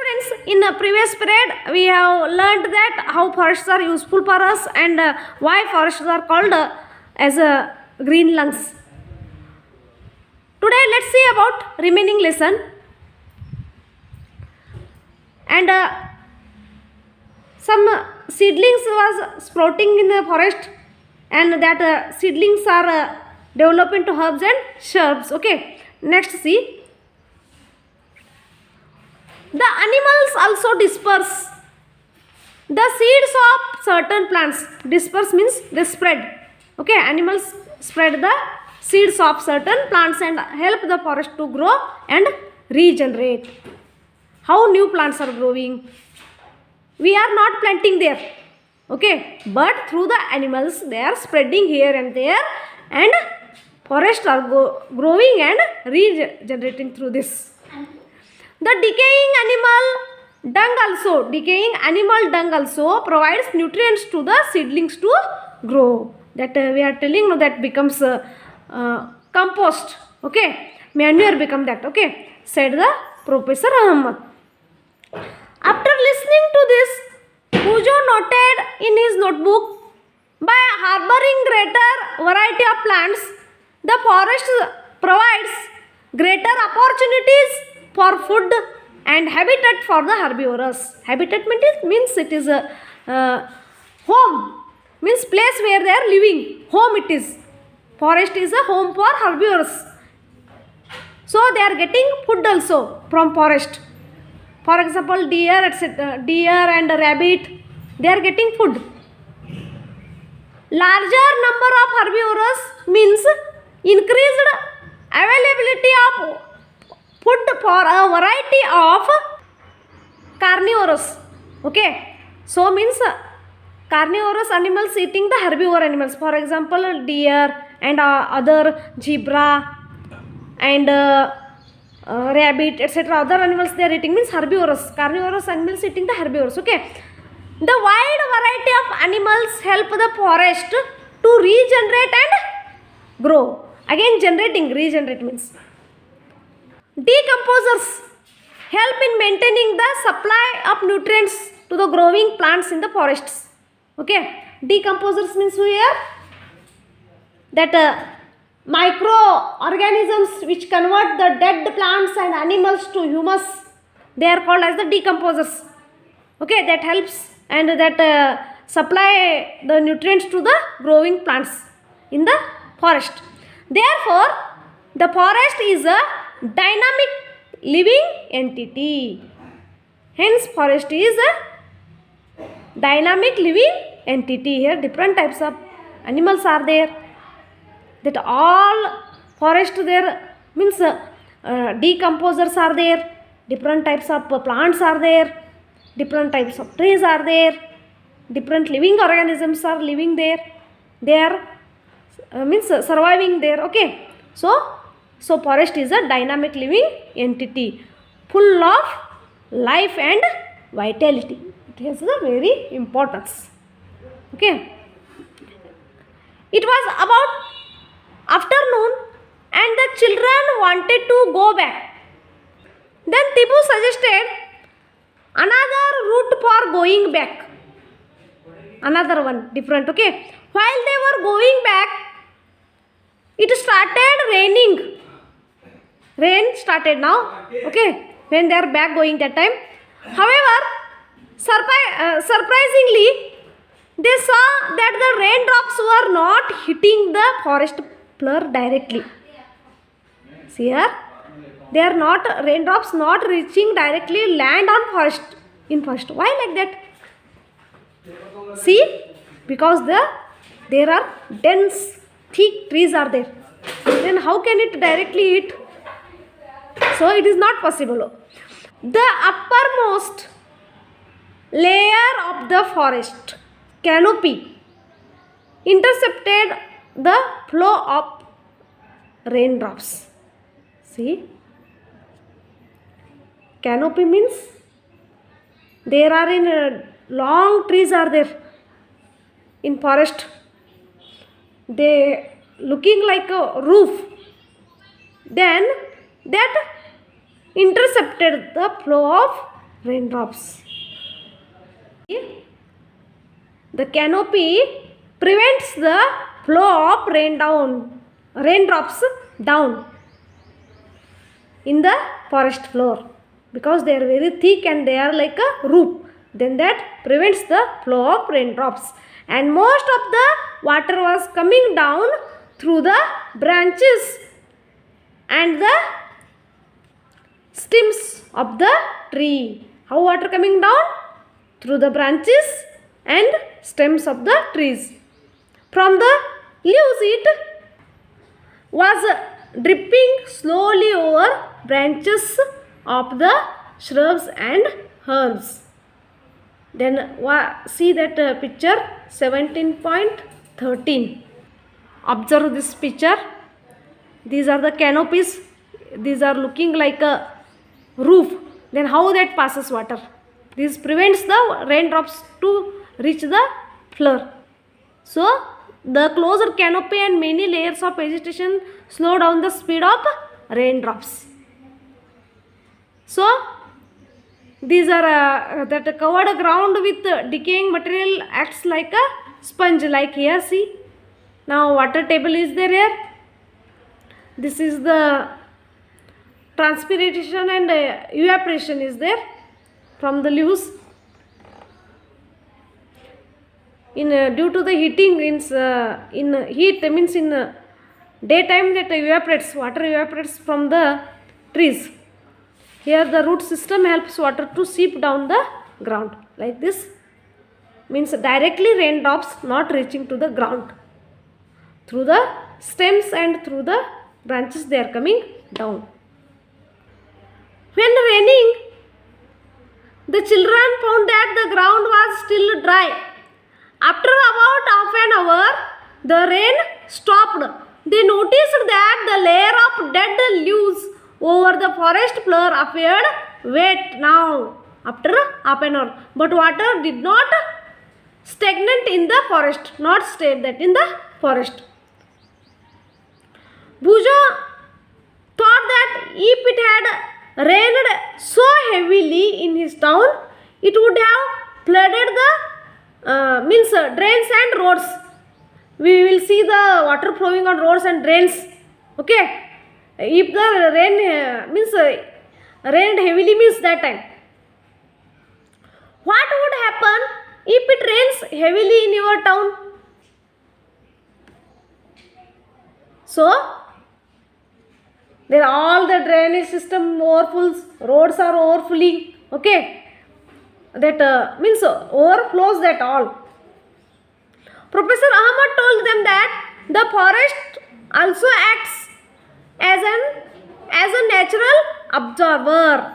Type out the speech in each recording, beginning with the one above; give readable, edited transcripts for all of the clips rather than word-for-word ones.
Friends, in the previous period, we have learned that how forests are useful for us and why forests are called as green lungs. Today, let's see about remaining lesson. And some seedlings was sprouting in the forest, and that seedlings are developed into herbs and shrubs. Okay, next see. The animals also disperse the seeds of certain plants. Disperse means they spread. Okay, animals spread the seeds of certain plants and help the forest to grow and regenerate. How new plants are growing? We are not planting there. Okay, but through the animals they are spreading here and there, and forests are growing and regenerating through this. The decaying animal dung also provides nutrients to the seedlings to grow. That we are telling now, that becomes compost. Okay, manure become that. Okay, said the Professor Ahmad. After listening to this, Pujo noted in his notebook, by harboring greater variety of plants, the forest provides greater opportunities for food and habitat for the herbivores. Habitat means it is a home, means place where they are living. Home it is. Forest is a home for herbivores. So they are getting food also from forest. For example, deer, etc. Deer and rabbit, they are getting food. Larger number of herbivores means increased availability of food for a variety of carnivorous. Okay, so means carnivorous animals eating the herbivore animals. For example, deer and other zebra and rabbit, etc. Other animals they are eating means herbivores. Carnivorous animals eating the herbivores. Okay, the wide variety of animals help the forest to regenerate and grow. Again, regenerate means. Decomposers help in maintaining the supply of nutrients to the growing plants in the forests. Okay, decomposers means here that microorganisms which convert the dead plants and animals to humus, they are called as the decomposers. Okay, that helps and that supply the nutrients to the growing plants in the forest. Therefore, the forest is a dynamic living entity. Hence, forest is a dynamic living entity. Here different types of animals are there. That all forest there means decomposers are there. Different types of plants are there. Different types of trees are there. Different living organisms are living there. They are means surviving there. Okay, so forest is a dynamic living entity full of life and vitality. It has the very importance. Okay, it was about afternoon and the children wanted to go back. Then Tipu suggested another route for going back. Another one different. Okay, while they were going back, it started raining. Rain started now. Okay, when they are back going that time. However, surprisingly, they saw that the raindrops were not hitting the forest floor directly. See here, they are not raindrops not reaching directly land on forest in forest. Why like that? See, because there are dense, thick trees are there. Then how can it directly hit? So it is not possible. The uppermost layer of the forest canopy intercepted the flow of raindrops. See, canopy means there are in long trees are there in forest. They looking like a roof. Then that intercepted the flow of raindrops. The canopy prevents the flow of raindrops down in the forest floor because they are very thick and they are like a roof. Then that prevents the flow of raindrops. And most of the water was coming down through the branches and the stems of the tree. How water coming down? Through the branches and stems of the trees. From the leaves it was dripping slowly over branches of the shrubs and herbs. Then see that picture 17.13. Observe this picture. These are the canopies. These are looking like a roof. Then how that passes water? This prevents the raindrops to reach the floor. So the closer canopy and many layers of vegetation slow down the speed of raindrops. So these are that covered ground with decaying material acts like a sponge, like here see. Now water table is there here. This is the transpiration and evaporation is there from the leaves. Due to the heating in heat means in daytime that evaporates, water evaporates from the trees. Here the root system helps water to seep down the ground like this. Means directly raindrops not reaching to the ground. Through the stems and through the branches they are coming down. When raining, the children found that the ground was still dry. After about half an hour, the rain stopped. They noticed that the layer of dead leaves over the forest floor appeared wet now after half an hour. But water did not stagnant in the forest, not stayed that in the forest. Bujo thought that if it had rained so heavily in his town, it would have flooded the drains and roads. We will see the water flowing on roads and drains. Okay. If the rain rained heavily means that time. What would happen if it rains heavily in your town? So there all the drainage system overfulls, roads are overflowing. Okay. That overflows that all. Professor Ahmad told them that the forest also acts as a natural absorber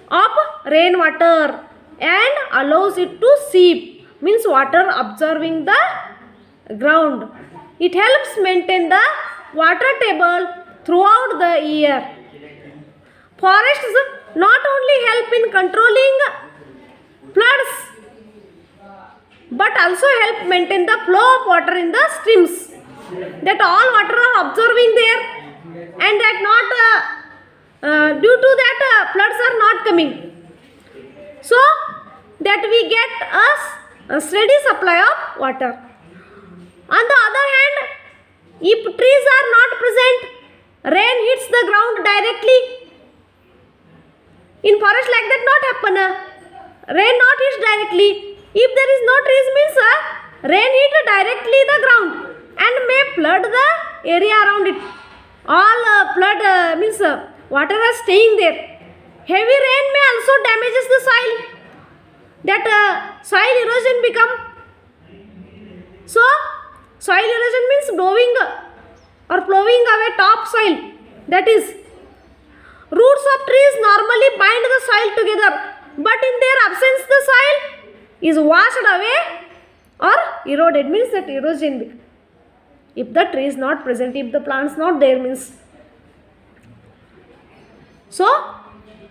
of rainwater and allows it to seep, means water absorbing the ground. It helps maintain the water table throughout the year. Forests not only help in controlling floods but also help maintain the flow of water in the streams. That all water are absorbing there and that not due to that floods are not coming. So that we get a steady supply of water. On the other hand, if trees are not present, rain hits the ground directly. In forest like that not happen. Rain not hits directly. If there is no trees means rain hit directly the ground and may flood the area around it. All flood means water are staying there. Heavy rain may also damages the soil. That soil erosion become. So soil erosion means blowing or flowing away topsoil. That is, roots of trees normally bind the soil together, but in their absence the soil is washed away or eroded, means that erosion. If the tree is not present, if the plants not there means. So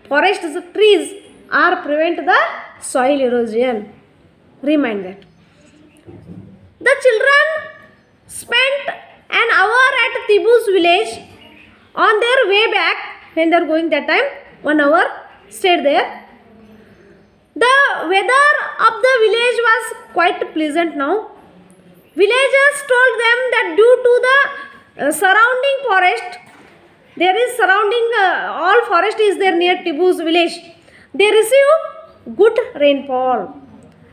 forests, trees are prevent the soil erosion. Remind that. The children spent an hour at Tibu's village. On their way back, when they are going that time, 1 hour stayed there. weather of the village was quite pleasant now. Villagers told them that due to the surrounding forest, there is surrounding all forest is there near Tibu's village. They receive good rainfall.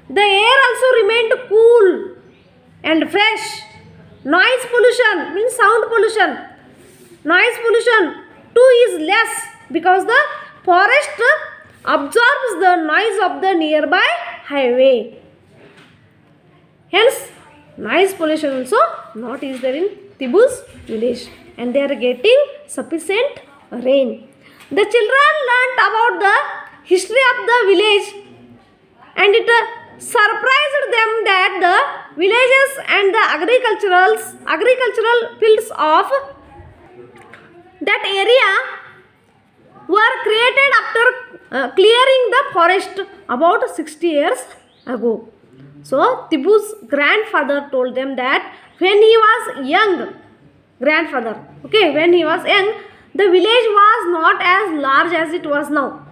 The air also remained cool and fresh. Noise pollution means sound pollution. Noise pollution too is less because the forest absorbs the noise of the nearby highway. Hence, noise pollution also not is there in Tibu's village, and they are getting sufficient rain. The children learnt about the history of the village, and it surprised them that the villages and the agricultural fields of that area were created after clearing the forest about 60 years ago. So Tibu's grandfather told them that when he was young, when he was young, the village was not as large as it was now.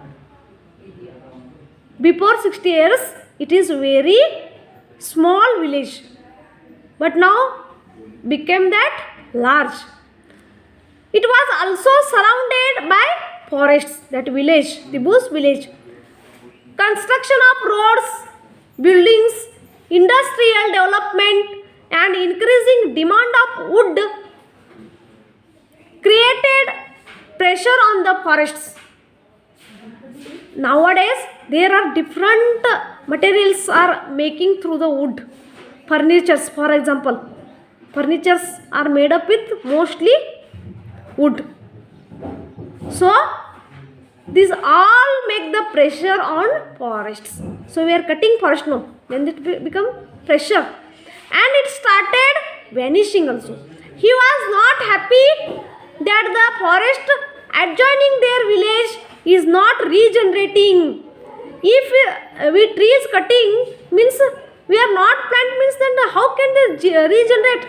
Before 60 years, it is very small village, but now became that large. It was also surrounded by forests, that village, Tibu's village. Construction of roads, buildings, industrial development and increasing demand of wood created pressure on the forests. Nowadays, there are different materials are making through the wood. Furnitures, for example. Furnitures are made up with mostly wood. So, these all make the pressure on forests. So, we are cutting forest now. Then it become pressure. And it started vanishing also. He was not happy that the forest adjoining their village is not regenerating. If we trees cutting means we are not plant means, then how can they regenerate?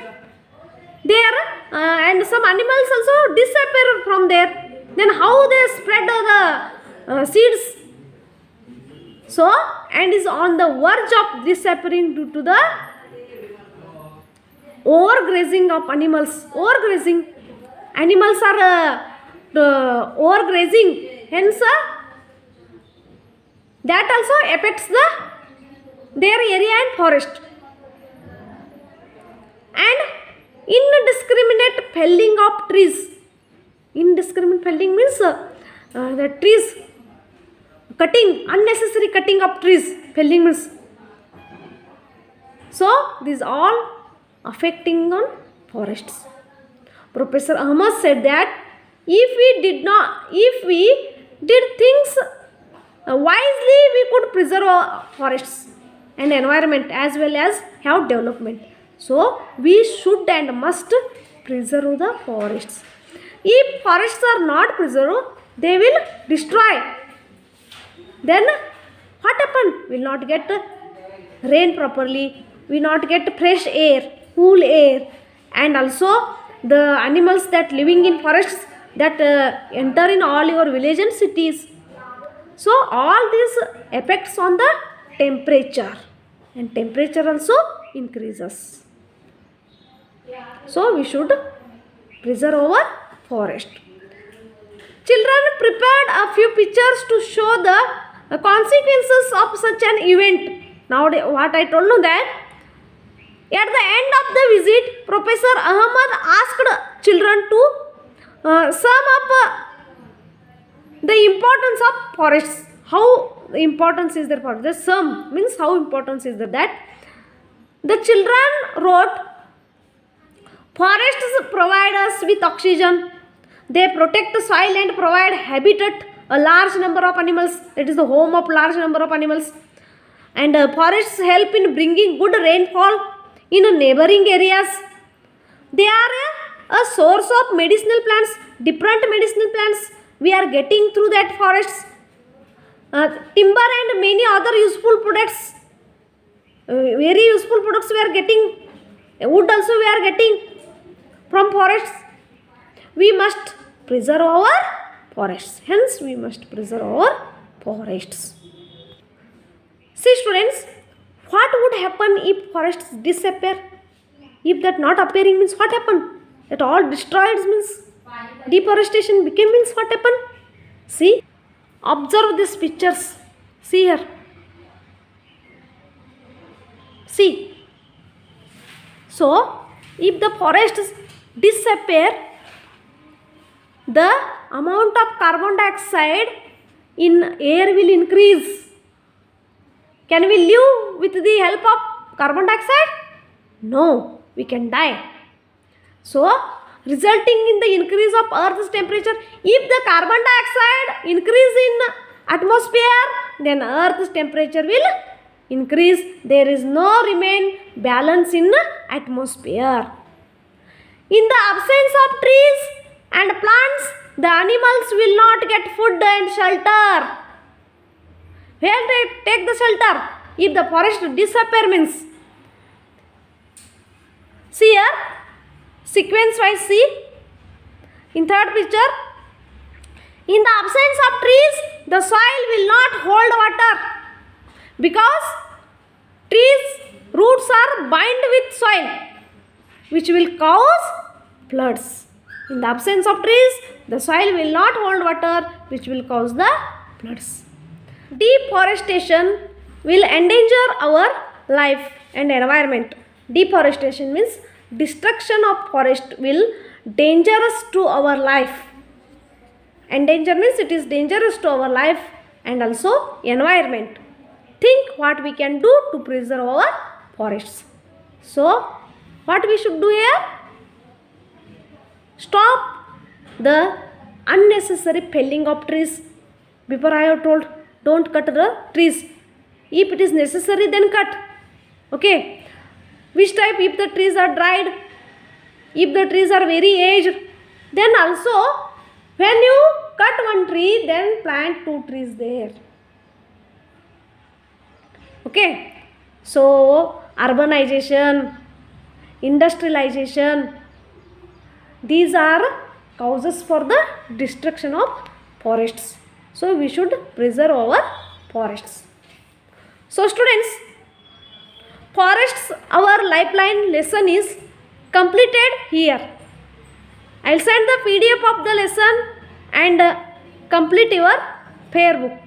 There and some animals also disappear from there. Then how they spread the seeds? So, and is on the verge of disappearing due to the overgrazing of animals. Overgrazing. Animals are overgrazing. Hence, that also affects their area and forest. And indiscriminate felling of trees. Indiscriminate felling means the trees cutting, unnecessary cutting of trees. Felling means. So, these all affecting on forests. Professor Ahmad said that if we did things wisely, we could preserve our forests and environment as well as have development. So, we should and must preserve the forests. If forests are not preserved, they will destroy. Then what happen? We will not get rain properly, we will not get fresh air, cool air, and also the animals that living in forests that enter in all your village and cities. So all these effects on the temperature, and temperature also increases. So we should preserve our forest. Children prepared a few pictures to show the consequences of such an event. Now what I told you that at the end of the visit, Professor Ahmad asked children to sum up the importance of forests. How the importance is there for the sum means how importance is there, that the children wrote, forests provide us with oxygen, they protect the soil and provide habitat a large number of animals, it is the home of large number of animals, and forests help in bringing good rainfall in neighboring areas. They are a source of medicinal plants, different medicinal plants we are getting through that forests. Timber and many other useful products, very useful products we are getting, wood also we are getting from forests. We must preserve our forests, hence we must preserve our forests. See students, what would happen if forests disappear? If that not appearing means what happen? That all destroyed means deforestation became means what happen? See, observe these pictures. See here. See. So, if the forests disappear, the amount of carbon dioxide in air will increase. Can we live with the help of carbon dioxide? No, we can die. So, resulting in the increase of Earth's temperature, if the carbon dioxide increase in atmosphere, then Earth's temperature will increase. There is no remain balance in atmosphere. In the absence of trees and plants, the animals will not get food and shelter. Where they take the shelter? If the forest disappear means. See here, sequence wise see. In third picture, in the absence of trees, the soil will not hold water because trees roots are bind with soil, which will cause floods. In the absence of trees, the soil will not hold water, which will cause the floods. Deforestation will endanger our life and environment. Deforestation means destruction of forest will dangerous to our life. Endanger means it is dangerous to our life and also environment. Think what we can do to preserve our forests. So, what we should do here? Stop the unnecessary felling of trees. Before I have told, don't cut the trees. If it is necessary, then cut. Okay. Which type? If the trees are dried, if the trees are very aged, then also when you cut one tree, then plant 2 trees there. Okay. So, urbanization, industrialization, these are causes for the destruction of forests. So, we should preserve our forests. So, students, forests, our lifeline lesson is completed here. I will send the PDF of the lesson and complete your fair book.